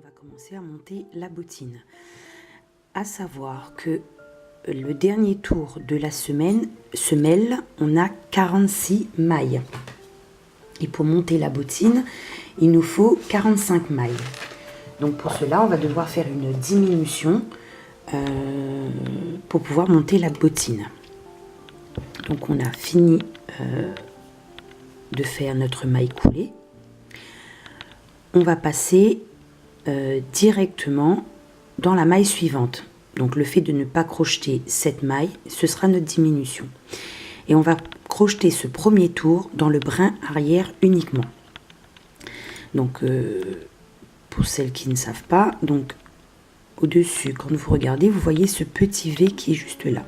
on va commencer à monter la bottine. À savoir que le dernier tour de la semelle, on a 46 mailles. Et pour monter la bottine, il nous faut 45 mailles. Donc pour cela, on va devoir faire une diminution pour pouvoir monter la bottine. Donc on a fini de faire notre maille coulée. On va passer directement dans la maille suivante. Donc le fait de ne pas crocheter cette maille, ce sera notre diminution. Et on va crocheter ce premier tour dans le brin arrière uniquement. Donc pour celles qui ne savent pas, donc au-dessus, quand vous regardez, vous voyez ce petit V qui est juste là.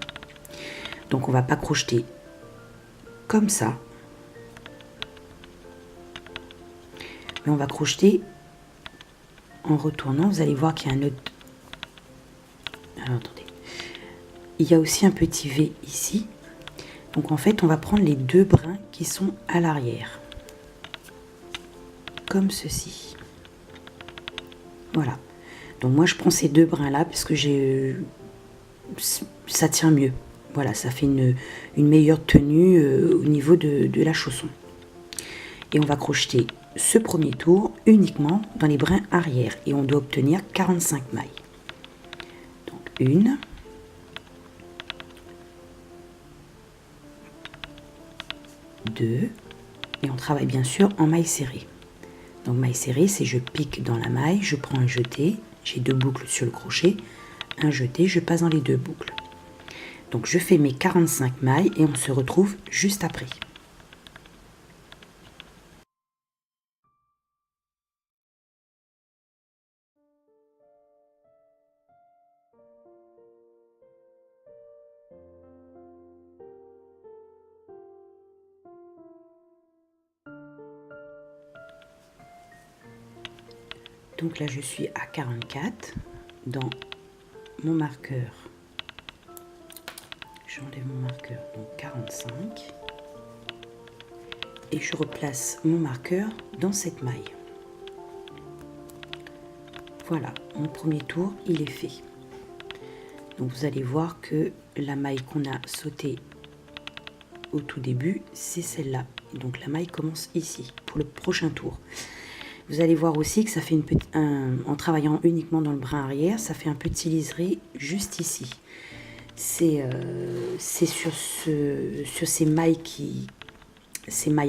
Donc on va pas crocheter comme ça, mais on va crocheter en retournant. Vous allez voir qu'il y a un autre. Alors attendez, il y a aussi un petit V ici. Donc en fait on va prendre les deux brins qui sont à l'arrière, comme ceci. Voilà, donc moi je prends ces deux brins là parce que ça tient mieux. Voilà, ça fait une meilleure tenue au niveau de la chausson. Et on va crocheter ce premier tour uniquement dans les brins arrière. Et on doit obtenir 45 mailles. Donc une, deux, et on travaille bien sûr en maille serrée. Donc maille serrée, c'est je pique dans la maille, je prends un jeté, j'ai deux boucles sur le crochet, un jeté, je passe dans les deux boucles. Donc je fais mes 45 mailles et on se retrouve juste après. Donc là je suis à 44 dans mon marqueur. J'enlève mon marqueur, donc 45. Et je replace mon marqueur dans cette maille. Voilà, mon premier tour, il est fait. Donc vous allez voir que la maille qu'on a sautée au tout début, c'est celle-là. Donc la maille commence ici pour le prochain tour. Vous allez voir aussi que ça fait en travaillant uniquement dans le brin arrière, ça fait un petit liseré juste ici. C'est sur ces mailles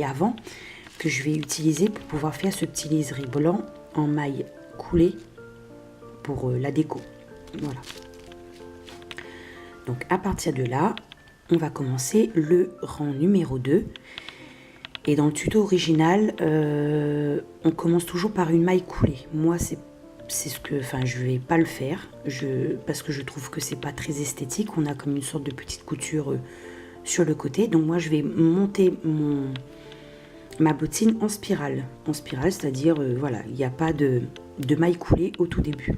avant que je vais utiliser pour pouvoir faire ce petit liseré blanc en maille coulée pour la déco. Voilà. Donc à partir de là, on va commencer le rang numéro 2. Et dans le tuto original, on commence toujours par une maille coulée. Moi, je vais pas le faire, parce que je trouve que c'est pas très esthétique. On a comme une sorte de petite couture sur le côté. Donc moi, je vais monter ma bottine en spirale. En spirale, c'est-à-dire, voilà, il n'y a pas de maille coulée au tout début.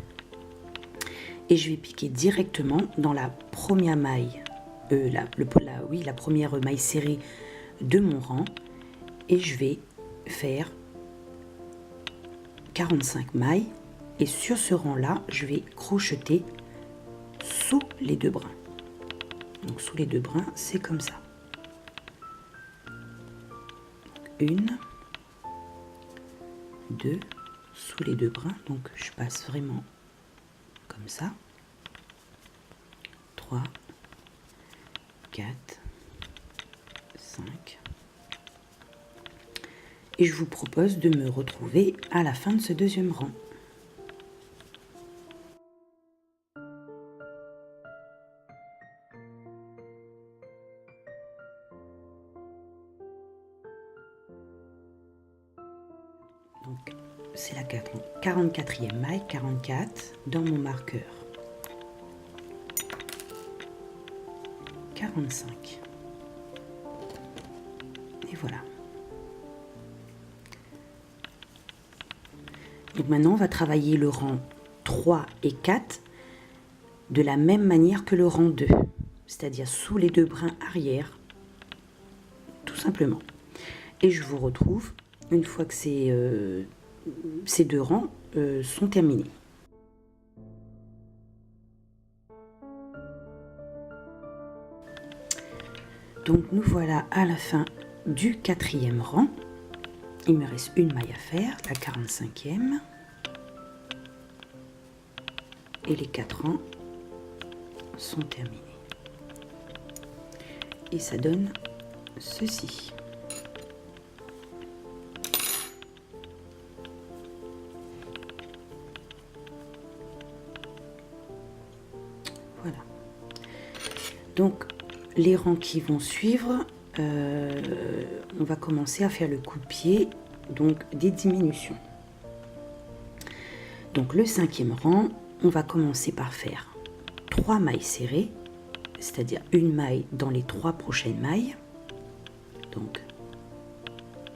Et je vais piquer directement dans la première maille, la première maille serrée de mon rang. Et je vais faire 45 mailles. Et sur ce rang-là, je vais crocheter sous les deux brins. Donc sous les deux brins, c'est comme ça. Une, deux, sous les deux brins. Donc je passe vraiment comme ça. 3, 4, 5. Et je vous propose de me retrouver à la fin de ce deuxième rang. Donc c'est la 44e maille, 44 dans mon marqueur. 45. Et voilà. Donc maintenant, on va travailler le rang 3 et 4 de la même manière que le rang 2, c'est-à-dire sous les deux brins arrière, tout simplement. Et je vous retrouve, une fois que ces deux rangs, sont terminés. Donc nous voilà à la fin du 4e rang. Il me reste une maille à faire, la 45e. Et les 4 rangs sont terminés. Et ça donne ceci. Voilà. Donc les rangs qui vont suivre, on va commencer à faire le coup de pied, donc des diminutions. Donc le 5e rang, on va commencer par faire 3 mailles serrées, c'est-à-dire une maille dans les 3 prochaines mailles. Donc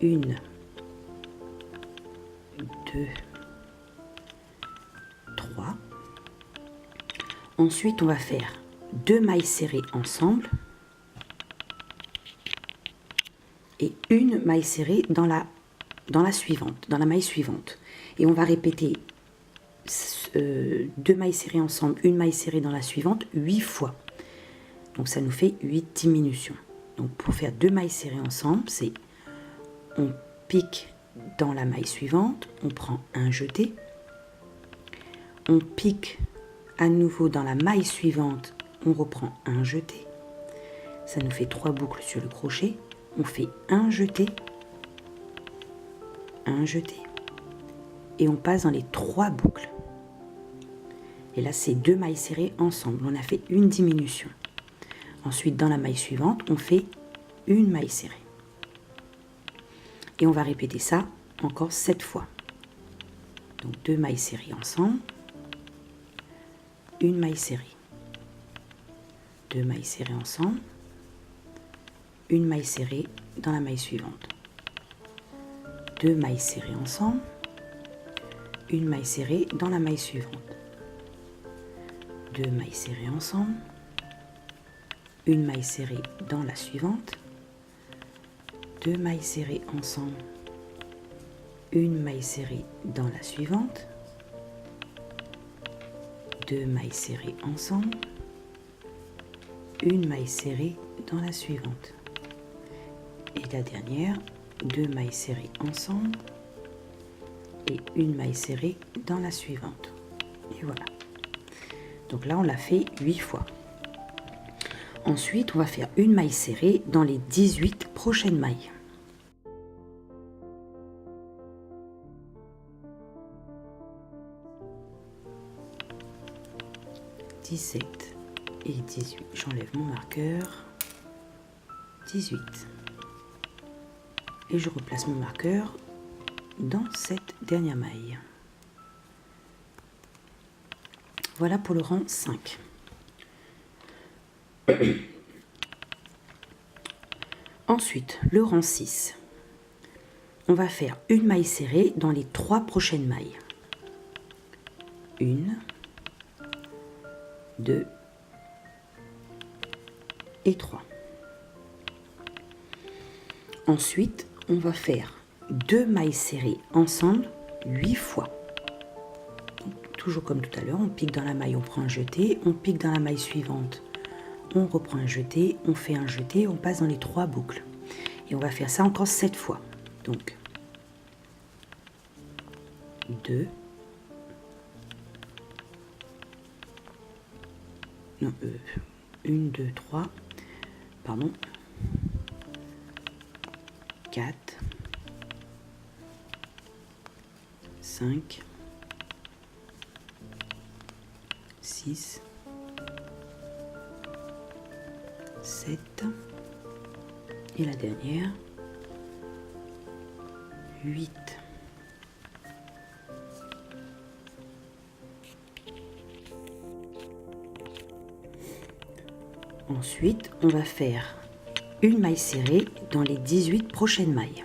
1, 2, 3. Ensuite, on va faire 2 mailles serrées ensemble et une maille serrée dans la suivante, dans la maille suivante. Et on va répéter 2 mailles serrées ensemble, une maille serrée dans la suivante 8 fois. Donc ça nous fait 8 diminutions. Donc pour faire 2 mailles serrées ensemble, c'est on pique dans la maille suivante, on prend un jeté, on pique à nouveau dans la maille suivante, on reprend un jeté, ça nous fait 3 boucles sur le crochet, on fait un jeté, et on passe dans les 3 boucles. Et là c'est 2 mailles serrées ensemble, on a fait une diminution. Ensuite dans la maille suivante, on fait une maille serrée. Et on va répéter ça encore 7 fois. Donc 2 mailles serrées ensemble, une maille serrée, 2 mailles serrées ensemble, une maille serrée dans la maille suivante, 2 mailles serrées ensemble, une maille serrée dans la maille suivante, 2 mailles serrées ensemble, une maille serrée dans la suivante, 2 mailles serrées ensemble, une maille serrée dans la suivante, 2 mailles serrées ensemble, une maille serrée dans la suivante. Et la dernière, 2 mailles serrées ensemble et une maille serrée dans la suivante. Et voilà. Donc là, on l'a fait 8 fois. Ensuite, on va faire une maille serrée dans les 18 prochaines mailles. « 17 et 18. J'enlève mon marqueur. 18. Et je replace mon marqueur dans cette dernière maille. Voilà pour le rang 5. Ensuite, le rang 6. On va faire une maille serrée dans les 3 prochaines mailles. 1, 2 et 3. Ensuite, on va faire 2 mailles serrées ensemble 8 fois. Donc, toujours comme tout à l'heure, on pique dans la maille, on prend un jeté, on pique dans la maille suivante, on reprend un jeté, on fait un jeté, on passe dans les 3 boucles. Et on va faire ça encore 7 fois. Donc 2, non, 1, 2, 3, pardon, 4, 5, 6, 7, et la dernière, 8. Ensuite, on va faire une maille serrée dans les 18 prochaines mailles.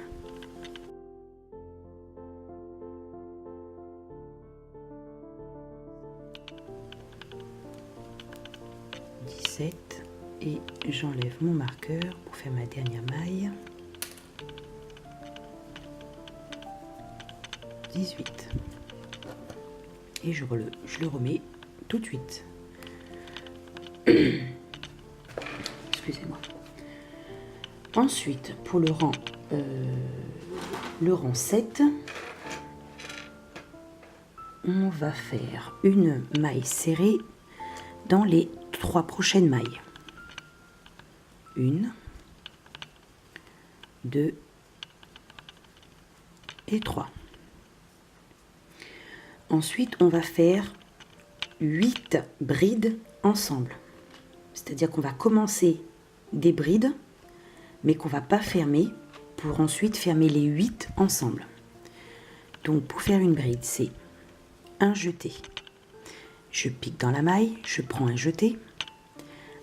Et j'enlève mon marqueur pour faire ma dernière maille. 18. et je le remets tout de suite. Excusez-moi. Ensuite, pour le rang 7, on va faire une maille serrée dans les 3 prochaines mailles. 1, 2 et 3. Ensuite, on va faire 8 brides ensemble. C'est-à-dire qu'on va commencer des brides, mais qu'on ne va pas fermer, pour ensuite fermer les 8 ensemble. Donc, pour faire une bride, c'est un jeté. Je pique dans la maille, je prends un jeté,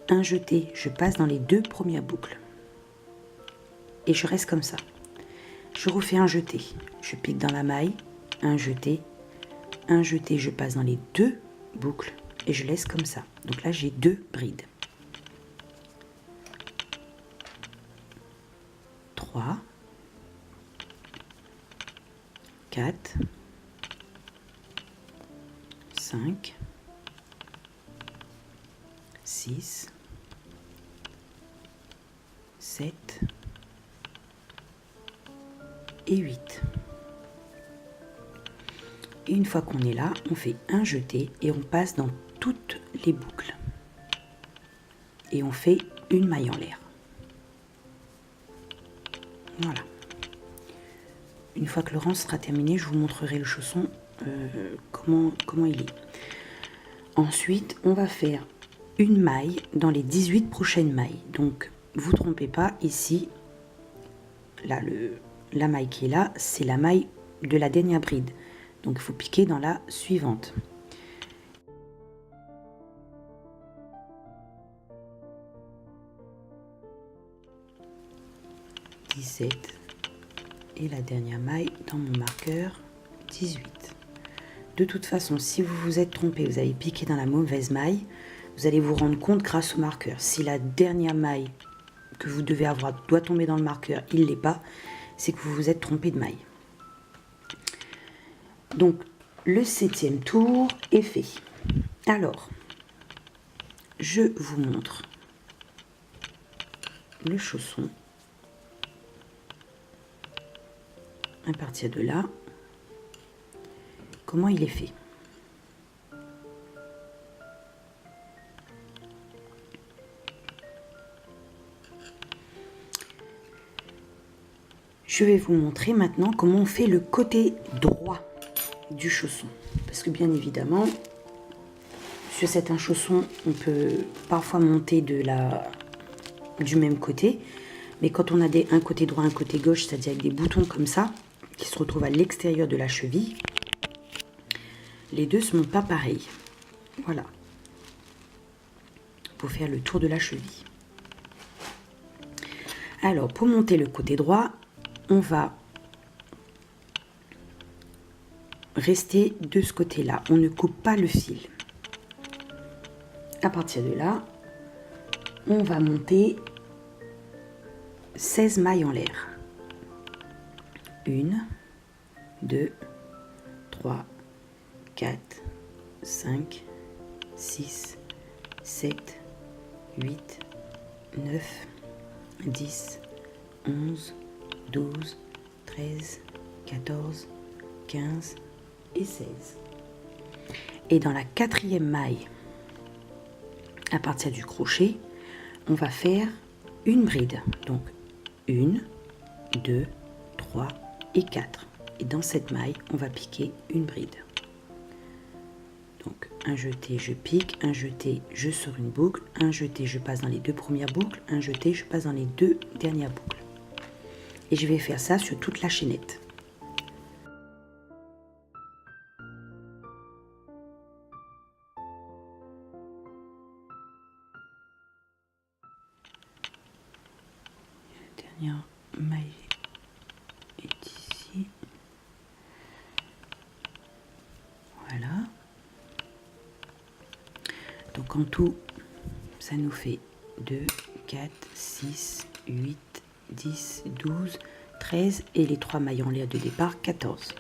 je passe dans les 2 premières boucles. Et je reste comme ça. Je refais un jeté, je pique dans la maille, un jeté, je passe dans les 2 boucles et je laisse comme ça. Donc là, j'ai 2 brides. 3, 4, 5, 6, 7 et 8. Et une fois qu'on est là, on fait un jeté et on passe dans toutes les boucles. Et on fait une maille en l'air. Voilà. Une fois que le rang sera terminé, je vous montrerai le chausson, comment il est. Ensuite, on va faire une maille dans les 18 prochaines mailles. Donc, vous trompez pas, ici, là, la maille qui est là, c'est la maille de la dernière bride. Donc, il faut piquer dans la suivante. « 17 » et la dernière maille dans mon marqueur 18. De toute façon, si vous vous êtes trompé, vous avez piqué dans la mauvaise maille, vous allez vous rendre compte grâce au marqueur. Si la dernière maille que vous devez avoir doit tomber dans le marqueur, il ne l'est pas, c'est que vous vous êtes trompé de maille. Donc, le 7e tour est fait. Alors, je vous montre le chausson. À partir de là, comment il est fait. Je vais vous montrer maintenant comment on fait le côté droit du chausson. Parce que bien évidemment, sur certains chaussons, on peut parfois monter du même côté. Mais quand on a un côté droit, un côté gauche, c'est-à-dire avec des boutons comme ça, qui se retrouvent à l'extérieur de la cheville, les deux ne sont pas pareils. Voilà. Pour faire le tour de la cheville. Alors, pour monter le côté droit, on va rester de ce côté-là. On ne coupe pas le fil. À partir de là, on va monter 16 mailles en l'air. 1, 2, 3, 4, 5, 6, 7, 8, 9, 10, 11, 12, 13, 14, 15 et 16. Et dans la 4e maille, à partir du crochet, on va faire une bride. Donc 1, 2, 3 et 4. Et dans cette maille, on va piquer une bride. Donc un jeté, je pique, un jeté, je sors une boucle, un jeté, je passe dans les 2 premières boucles, un jeté, je passe dans les 2 dernières boucles. Et je vais faire ça sur toute la chaînette. La dernière maille est ici. Voilà. Donc en tout, ça nous fait 2, 4, 6, 8, 10, 12, 13 et les 3 mailles en l'air de départ, 14.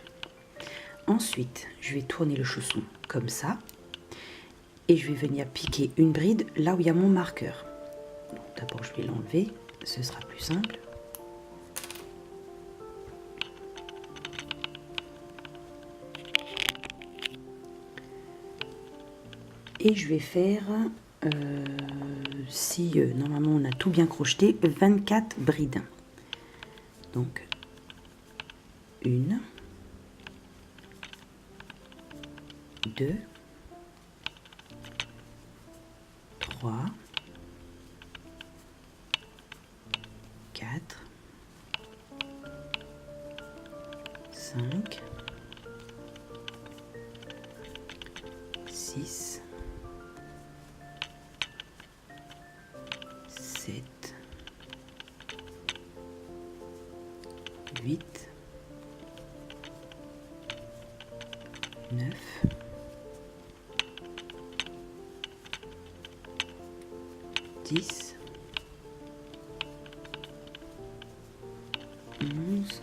Ensuite, je vais tourner le chausson comme ça. Et je vais venir piquer une bride là où il y a mon marqueur. D'abord, je vais l'enlever. Ce sera plus simple. Et je vais faire, si normalement on a tout bien crocheté, 24 brides. Donc, 1, 2, 3, 4, 5, 6, 7, 8, 9, 10, 11,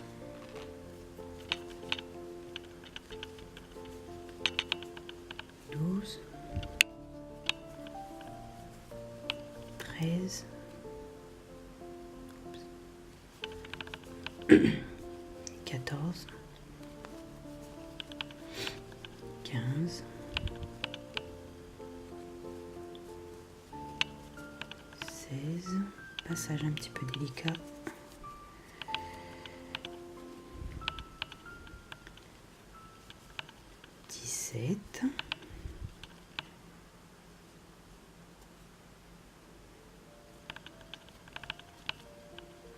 12, 13, 14, 15, 16, passage un petit peu délicat, 17,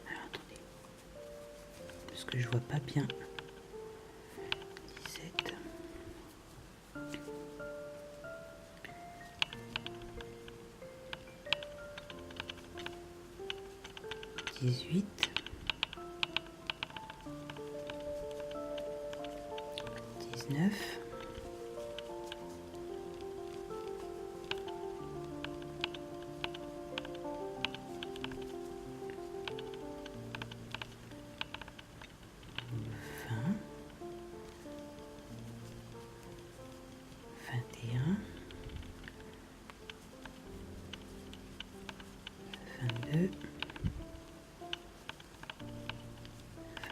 alors attendez, parce que je vois pas bien, 17, 18, 19, 20, 21, 22,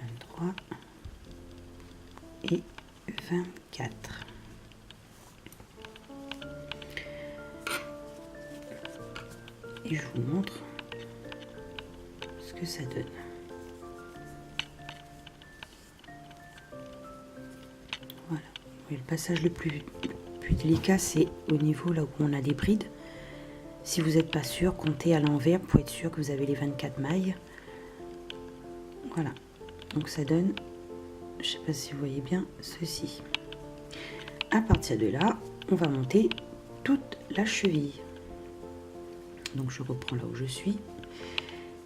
23 et 24. Et je vous montre ce que ça donne. Voilà. Et le passage le plus délicat, c'est au niveau là où on a des brides. Si vous n'êtes pas sûr, comptez à l'envers pour être sûr que vous avez les 24 mailles. Voilà. Donc ça donne, je ne sais pas si vous voyez bien, ceci. À partir de là, on va monter toute la cheville. Donc je reprends là où je suis.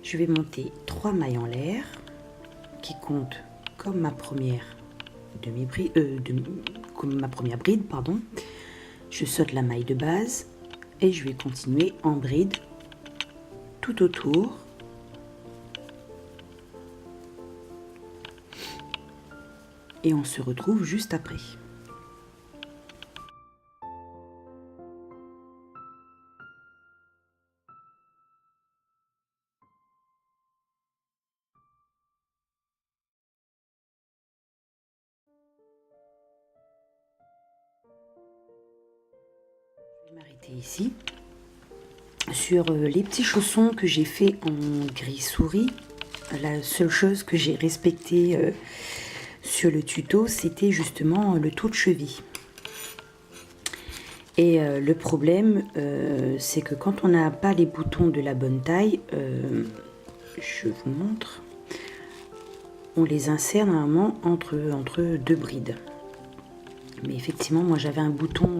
Je vais monter 3 mailles en l'air qui comptent comme ma première comme ma première bride, pardon. Je saute la maille de base et je vais continuer en bride tout autour. Et on se retrouve juste après. Je vais m'arrêter ici sur les petits chaussons que j'ai fait en gris souris. La seule chose que j'ai respectée sur le tuto, c'était justement le tour de cheville. Et le problème, c'est que quand on n'a pas les boutons de la bonne taille, je vous montre, on les insère normalement entre deux brides. Mais effectivement, moi j'avais un bouton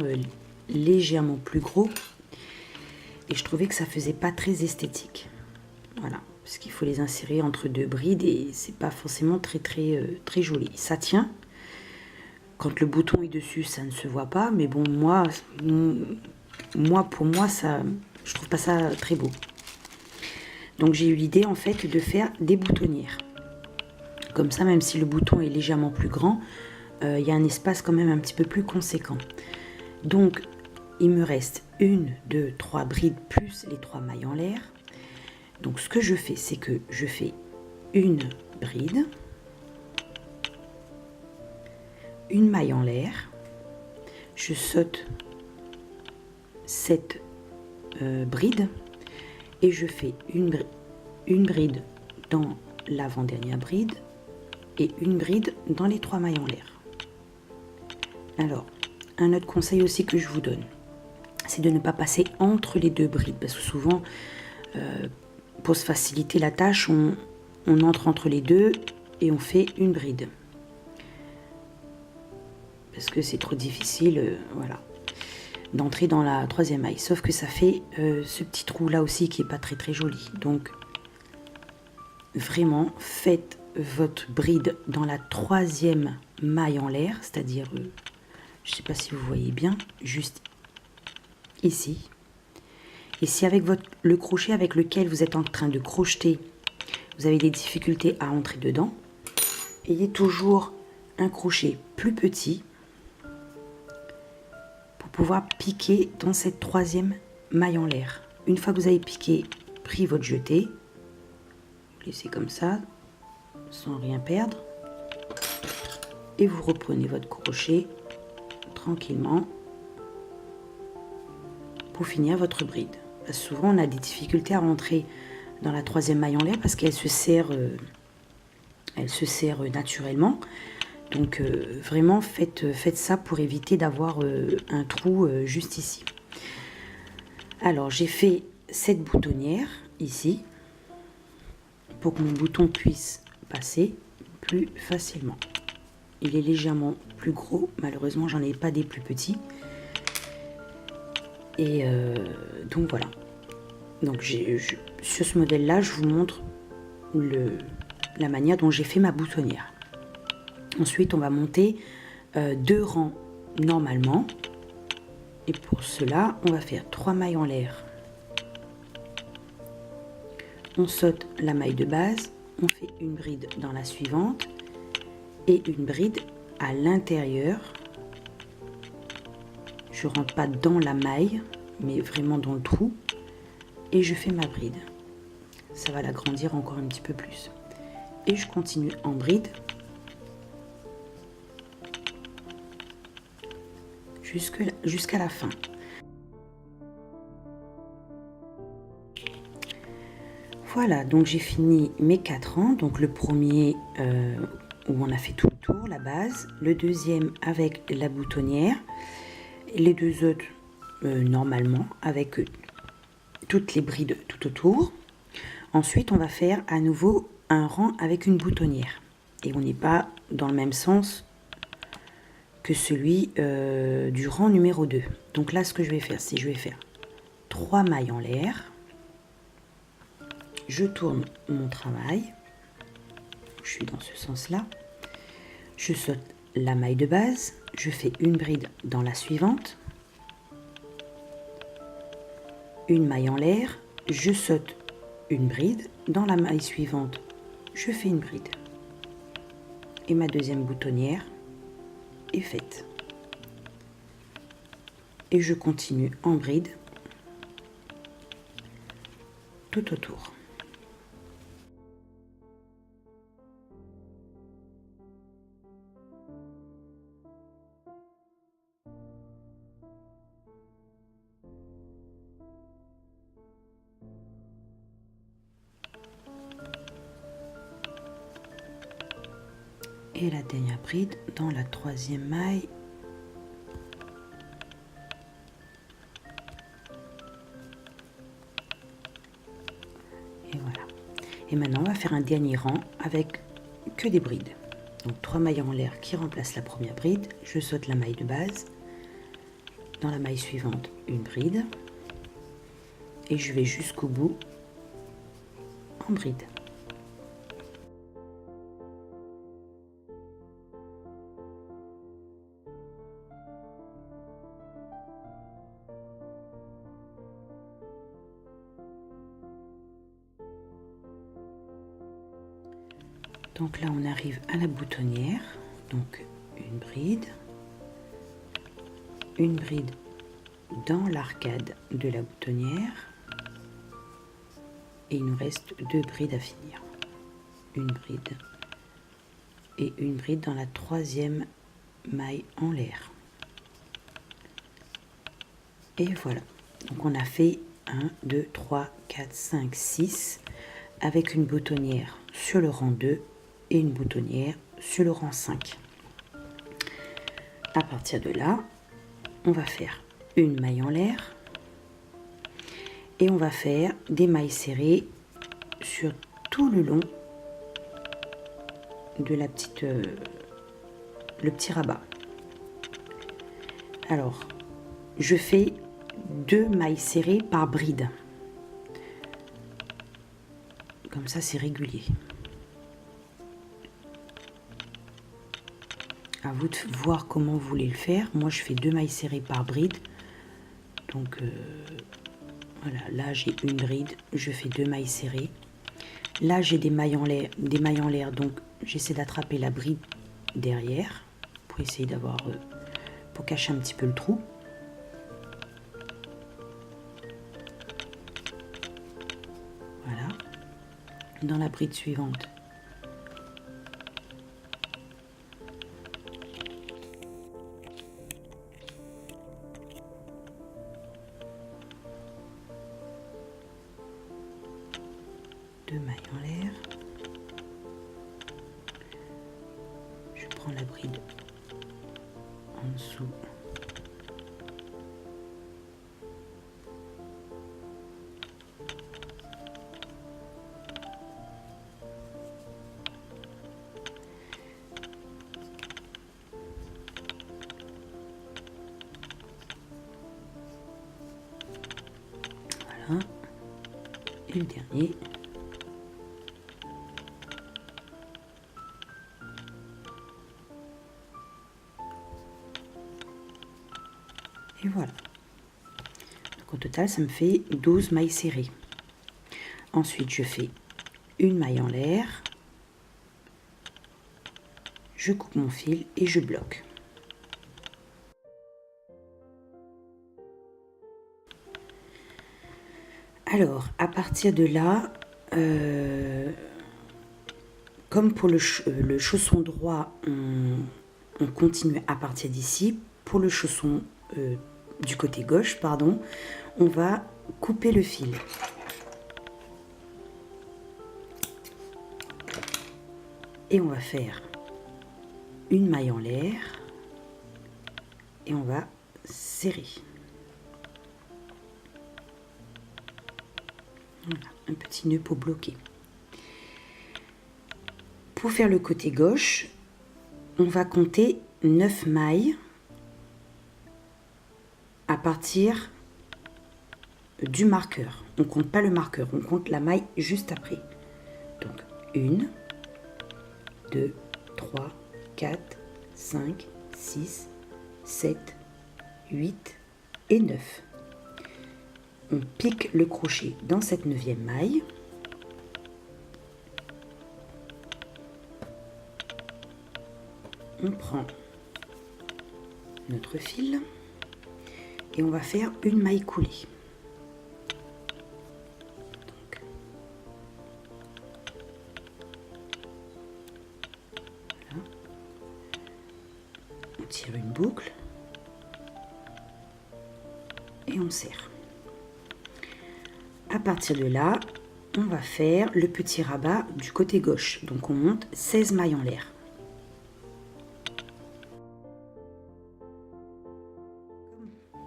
légèrement plus gros et je trouvais que ça faisait pas très esthétique. Voilà, parce qu'il faut les insérer entre deux brides et c'est pas forcément très joli. Ça tient. Quand le bouton est dessus, ça ne se voit pas, mais bon, pour moi, ça, je trouve pas ça très beau. Donc j'ai eu l'idée en fait de faire des boutonnières. Comme ça, même si le bouton est légèrement plus grand, il y a un espace quand même un petit peu plus conséquent. Donc il me reste 1, 2, 3 brides plus les 3 mailles en l'air. Donc ce que je fais, c'est que je fais une bride, une maille en l'air, je saute cette bride et je fais une bride dans l'avant-dernière bride et une bride dans les 3 mailles en l'air. Alors, un autre conseil aussi que je vous donne, c'est de ne pas passer entre les 2 brides, parce que souvent, pour se faciliter la tâche, on entre entre les 2 et on fait une bride. Parce que c'est trop difficile, voilà, d'entrer dans la 3e maille. Sauf que ça fait ce petit trou là aussi qui est pas très très joli. Donc, vraiment, faites votre bride dans la 3e maille en l'air, c'est-à-dire, je ne sais pas si vous voyez bien, juste ici. Et si avec le crochet avec lequel vous êtes en train de crocheter, vous avez des difficultés à entrer dedans, ayez toujours un crochet plus petit pour pouvoir piquer dans cette 3e maille en l'air. Une fois que vous avez piqué, pris votre jeté, vous laissez comme ça, sans rien perdre, et vous reprenez votre crochet tranquillement pour finir votre bride. Parce que souvent on a des difficultés à rentrer dans la 3e maille en l'air parce qu'elle se serre naturellement. Donc vraiment faites ça pour éviter d'avoir un trou juste ici. Alors j'ai fait cette boutonnière ici pour que mon bouton puisse passer plus facilement. Il est légèrement plus gros, malheureusement j'en ai pas des plus petits. Et donc voilà. Donc sur ce modèle là, je vous montre la manière dont j'ai fait ma boutonnière. Ensuite on va monter 2 rangs normalement. Et pour cela, on va faire 3 mailles en l'air. On saute la maille de base, on fait une bride dans la suivante et une bride à l'intérieur. Je rentre pas dans la maille, mais vraiment dans le trou. Et je fais ma bride. Ça va l'agrandir encore un petit peu plus. Et je continue en bride jusqu'à la fin. Voilà, donc j'ai fini mes 4 rangs. Donc le premier où on a fait tout le tour, la base. Le deuxième avec la boutonnière. Les 2 autres normalement avec toutes les brides tout autour. Ensuite, on va faire à nouveau un rang avec une boutonnière. Et on n'est pas dans le même sens que celui du rang numéro 2. Donc là, ce que je vais faire, c'est je vais faire 3 mailles en l'air. Je tourne mon travail. Je suis dans ce sens-là. Je saute la maille de base. Je fais une bride dans la suivante. Une maille en l'air. Je saute une bride. Dans la maille suivante, je fais une bride. Et ma deuxième boutonnière est faite. Et je continue en bride tout autour. Et la dernière bride dans la 3e maille. Et voilà. Et maintenant on va faire un dernier rang avec que des brides. Donc 3 mailles en l'air qui remplacent la première bride. Je saute la maille de base. Dans la maille suivante, une bride. Et je vais jusqu'au bout en bride. Donc là, on arrive à la boutonnière. Donc une bride dans l'arcade de la boutonnière et il nous reste 2 brides à finir. Une bride et une bride dans la 3e maille en l'air. Et voilà, donc on a fait 1, 2, 3, 4, 5, 6 avec une boutonnière sur le rang 2 et une boutonnière sur le rang 5. À partir de là, on va faire une maille en l'air et on va faire des mailles serrées sur tout le long de la petite, le petit rabat. Alors, je fais 2 mailles serrées par bride. Comme ça, c'est régulier. À vous de voir comment vous voulez le faire. Moi, je fais 2 mailles serrées par bride. Donc, voilà, là, j'ai une bride. Je fais 2 mailles serrées. Là, j'ai des mailles en l'air. Donc, j'essaie d'attraper la bride derrière pour essayer d'avoir, pour cacher un petit peu le trou. Voilà. Dans la bride suivante, deux mailles en l'air. Je prends la bride en dessous. Voilà. Et le dernier. Et voilà. Donc au total, ça me fait 12 mailles serrées. Ensuite, je fais une maille en l'air. Je coupe mon fil et je bloque. Alors, à partir de là, comme pour le chausson droit, on continue à partir d'ici. Pour le chausson du côté gauche, pardon, on va couper le fil. Et on va faire une maille en l'air et on va serrer. Voilà, un petit nœud pour bloquer. Pour faire le côté gauche, on va compter 9 mailles à partir du marqueur. On ne compte pas le marqueur, on compte la maille juste après. Donc 1, 2, 3, 4, 5, 6, 7, 8 et 9. On pique le crochet dans cette 9e maille. On prend notre fil et on va faire une maille coulée. Donc, voilà. On tire une boucle et on serre. À partir de là, on va faire le petit rabat du côté gauche. Donc on monte 16 mailles en l'air.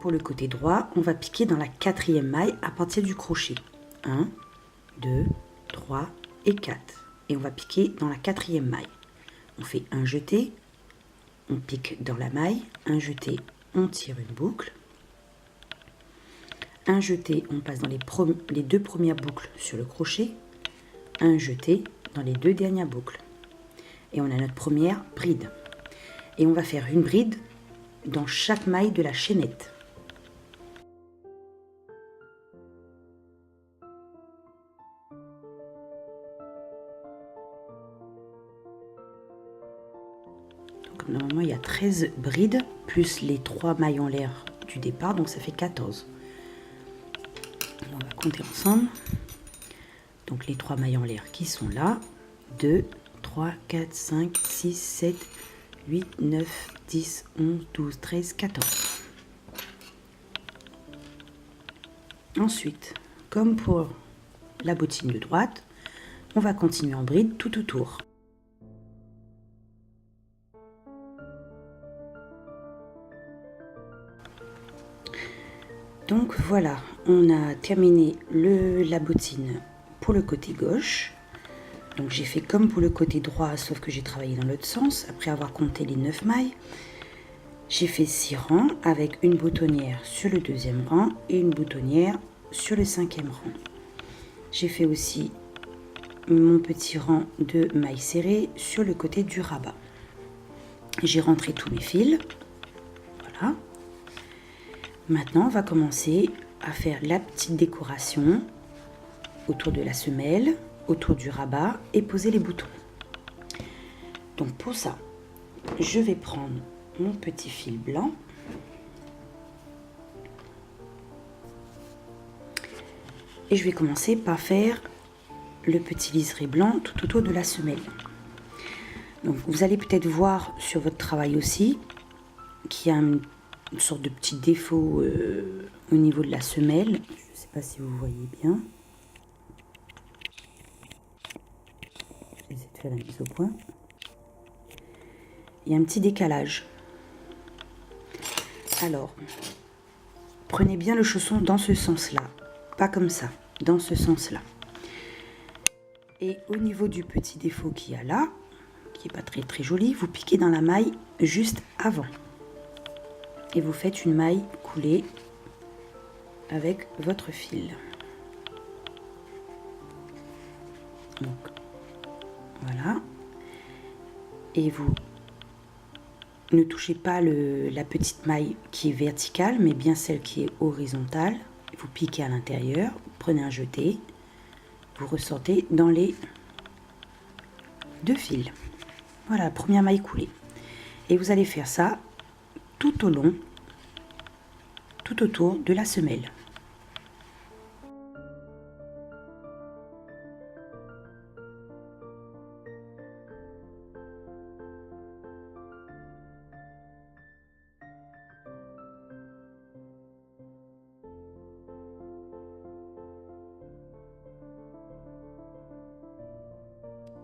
Pour le côté droit, on va piquer dans la 4e maille à partir du crochet. 1, 2, 3 et 4. Et on va piquer dans la 4e maille. On fait un jeté, on pique dans la maille, un jeté, on tire une boucle. Un jeté, on passe dans les 2 premières boucles sur le crochet. Un jeté dans les 2 dernières boucles. Et on a notre première bride. Et on va faire une bride dans chaque maille de la chaînette. Donc, normalement, il y a 13 brides, plus les 3 mailles en l'air du départ, donc ça fait 14. On va compter ensemble. Donc, les 3 mailles en l'air qui sont là. 2, 3, 4, 5, 6, 7, 8, 9, 10, 11, 12, 13, 14. Ensuite, comme pour la bottine de droite, on va continuer en bride tout autour. Donc voilà, on a terminé la bottine pour le côté gauche. Donc j'ai fait comme pour le côté droit, sauf que j'ai travaillé dans l'autre sens, après avoir compté les 9 mailles. J'ai fait 6 rangs avec une boutonnière sur le deuxième rang et une boutonnière sur le cinquième rang. J'ai fait aussi mon petit rang de mailles serrées sur le côté du rabat. J'ai rentré tous mes fils. Voilà. Maintenant, on va commencer à faire la petite décoration autour de la semelle, autour du rabat et poser les boutons. Donc pour ça, je vais prendre mon petit fil blanc et je vais commencer par faire le petit liseré blanc tout autour de la semelle. Donc vous allez peut-être voir sur votre travail aussi qu'il y a une sorte de petit défaut au niveau de la semelle. Je ne sais pas si vous voyez bien. J'essaie de faire la mise au point. Il y a un petit décalage. Alors, prenez bien le chausson dans ce sens-là, pas comme ça, dans ce sens-là. Et au niveau du petit défaut qu'il y a là, qui n'est pas très très joli, vous piquez dans la maille juste avant. Et vous faites une maille coulée avec votre fil. Donc, voilà. Et vous ne touchez pas la petite maille qui est verticale, mais bien celle qui est horizontale. Vous piquez à l'intérieur, prenez un jeté, vous ressortez dans les 2 fils. Voilà, première maille coulée. Et vous allez faire ça tout au long, tout autour de la semelle.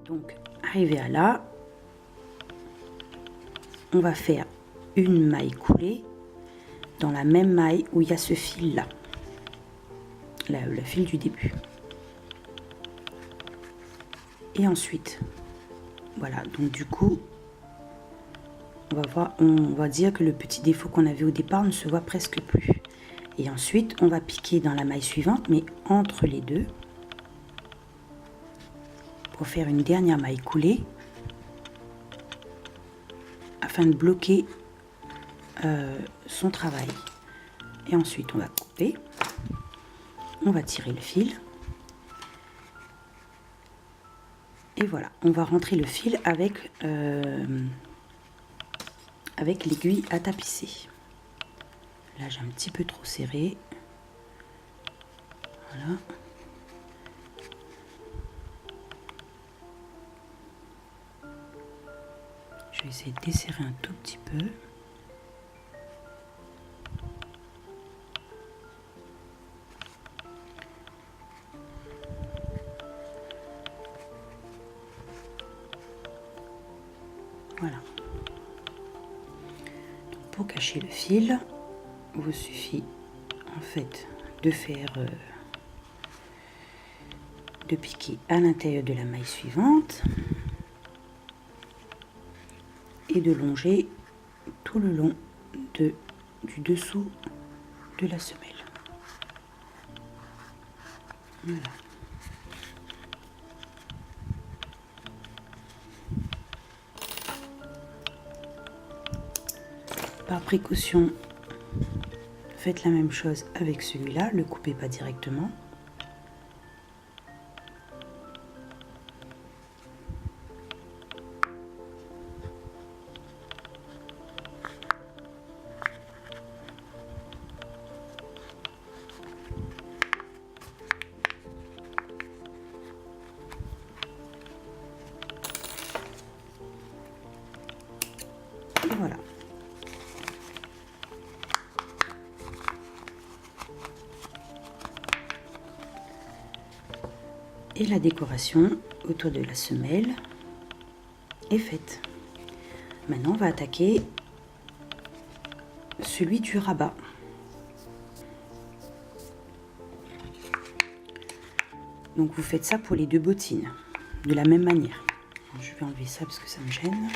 Donc, arrivé à là, on va faire une maille coulée dans la même maille où il y a ce fil là, le fil du début. Et ensuite, voilà, donc du coup, on va dire que le petit défaut qu'on avait au départ ne se voit presque plus. Et ensuite, on va piquer dans la maille suivante, mais entre les deux, pour faire une dernière maille coulée, afin de bloquer son travail. Et ensuite, on va couper, on va tirer le fil. Et voilà, on va rentrer le fil avec l'aiguille à tapisser. Là, j'ai un petit peu trop serré. Voilà. Je vais essayer de desserrer un tout petit peu. Voilà. Pour cacher le fil, il vous suffit en fait de faire de piquer à l'intérieur de la maille suivante et de longer tout le long du dessous de la semelle. Voilà. Par précaution, faites la même chose avec celui-là, ne le coupez pas directement. Et la décoration autour de la semelle est faite. Maintenant, on va attaquer celui du rabat. Donc vous faites ça pour les deux bottines, de la même manière. Je vais enlever ça parce que ça me gêne.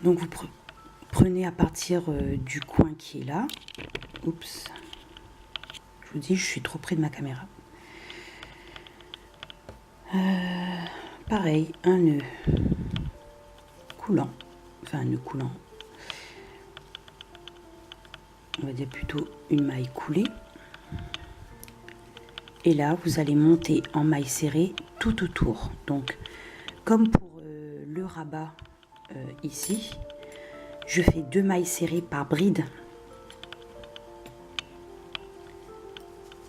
Donc vous prenez à partir du coin qui est là. Oups. Je vous dis, je suis trop près de ma caméra. Pareil, un nœud coulant. Enfin, un nœud coulant. On va dire plutôt une maille coulée. Et là, vous allez monter en maille serrée tout autour. Donc, comme pour le rabat ici, je fais 2 mailles serrées par bride.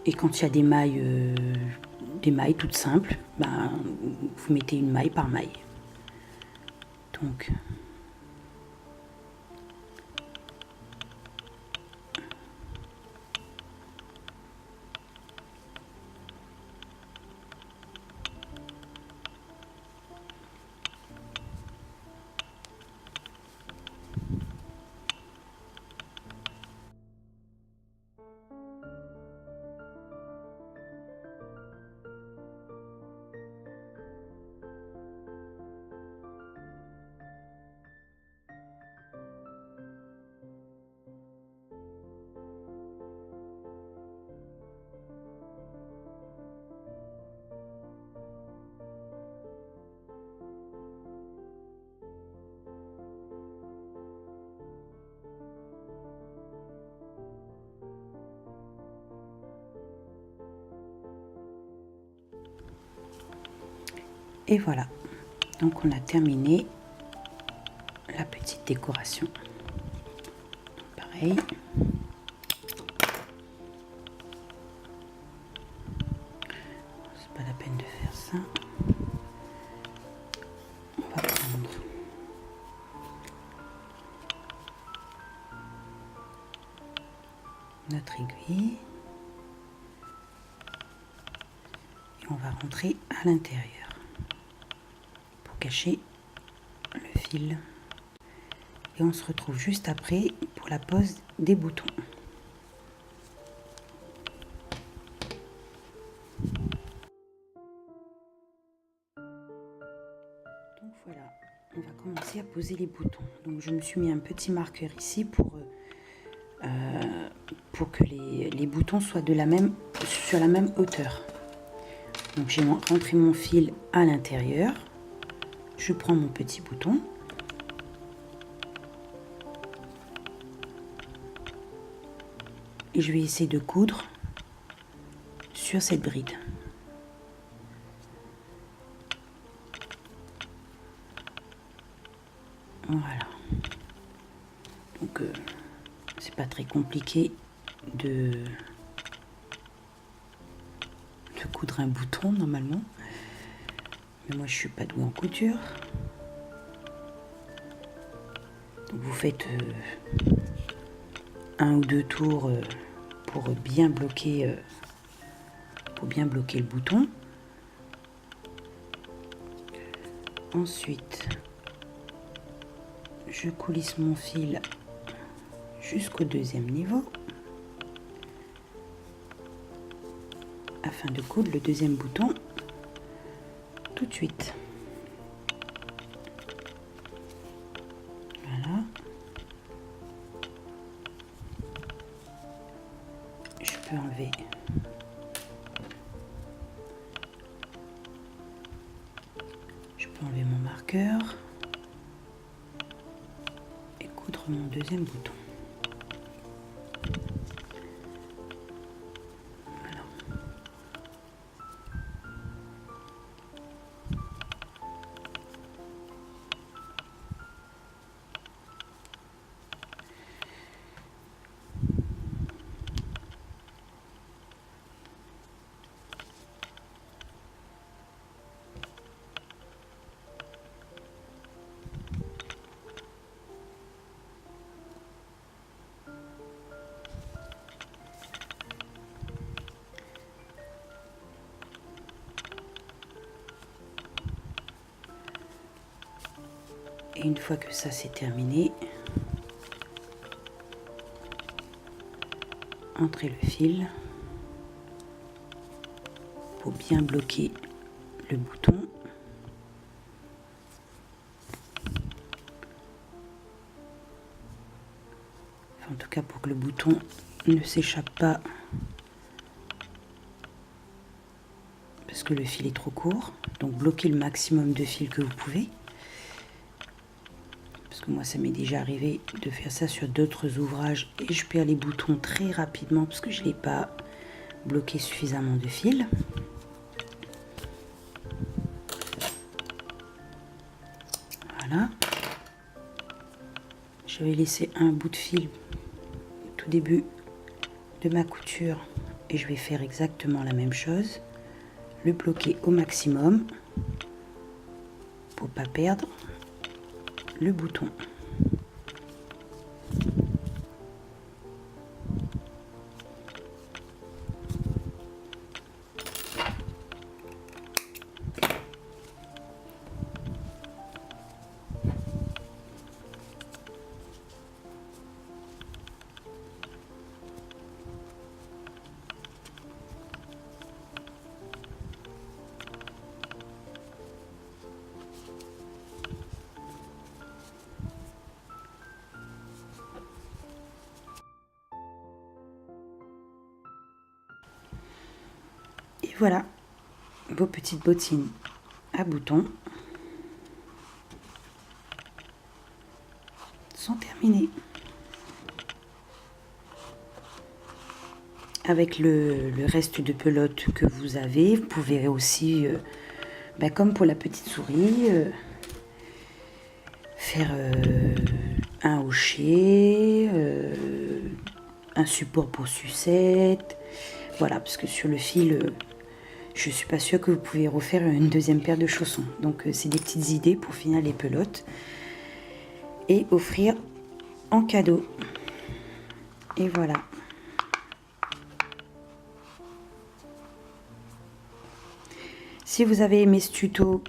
Et quand il y a des mailles toutes simples, ben, vous mettez une maille par maille. Donc, et voilà. Donc on a terminé la petite décoration. Pareil. C'est pas la peine de faire ça. On va prendre notre aiguille et on va rentrer à l'intérieur pour cacher le fil. Et on se retrouve juste après pour la pose des boutons. Donc voilà, on va commencer à poser les boutons. Donc je me suis mis un petit marqueur ici pour que les boutons soient sur la même hauteur. Donc j'ai rentré mon fil à l'intérieur. Je prends mon petit bouton. Et je vais essayer de coudre sur cette bride. Voilà. Donc c'est pas très compliqué de coudre un bouton normalement. Mais moi je suis pas douée en couture. Donc vous faites un ou deux tours pour bien bloquer le bouton. Ensuite, je coulisse mon fil jusqu'au deuxième niveau afin de coudre le deuxième bouton tout de suite. Voilà. Je peux enlever mon marqueur et coudre mon deuxième bouton. Voilà. Et une fois que ça c'est terminé, entrez le fil pour bien bloquer le bouton. Enfin, en tout cas pour que le bouton ne s'échappe pas, parce que le fil est trop court. Donc bloquez le maximum de fil que vous pouvez. Parce que moi ça m'est déjà arrivé de faire ça sur d'autres ouvrages et je perds les boutons très rapidement parce que je n'ai pas bloqué suffisamment de fil. Voilà. Je vais laisser un bout de fil au tout début de ma couture et je vais faire exactement la même chose. Le bloquer au maximum pour pas perdre le bouton. Et voilà, vos petites bottines à boutons sont terminées. Avec le reste de pelote que vous avez, vous pouvez aussi, comme pour la petite souris, faire un hochet, un support pour sucette. Voilà, parce que sur le fil, je suis pas sûre que vous pouvez refaire une deuxième paire de chaussons. Donc c'est des petites idées pour finir les pelotes et offrir en cadeau. Et voilà. Si vous avez aimé ce tuto,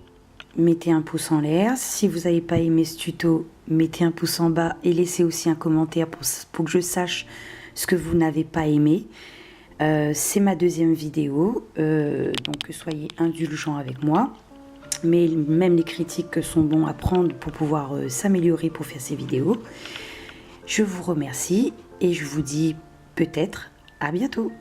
mettez un pouce en l'air. Si vous n'avez pas aimé ce tuto, mettez un pouce en bas et laissez aussi un commentaire pour que je sache ce que vous n'avez pas aimé. C'est ma deuxième vidéo, donc soyez indulgents avec moi. Mais même les critiques sont bons à prendre pour pouvoir s'améliorer pour faire ces vidéos. Je vous remercie et je vous dis peut-être à bientôt.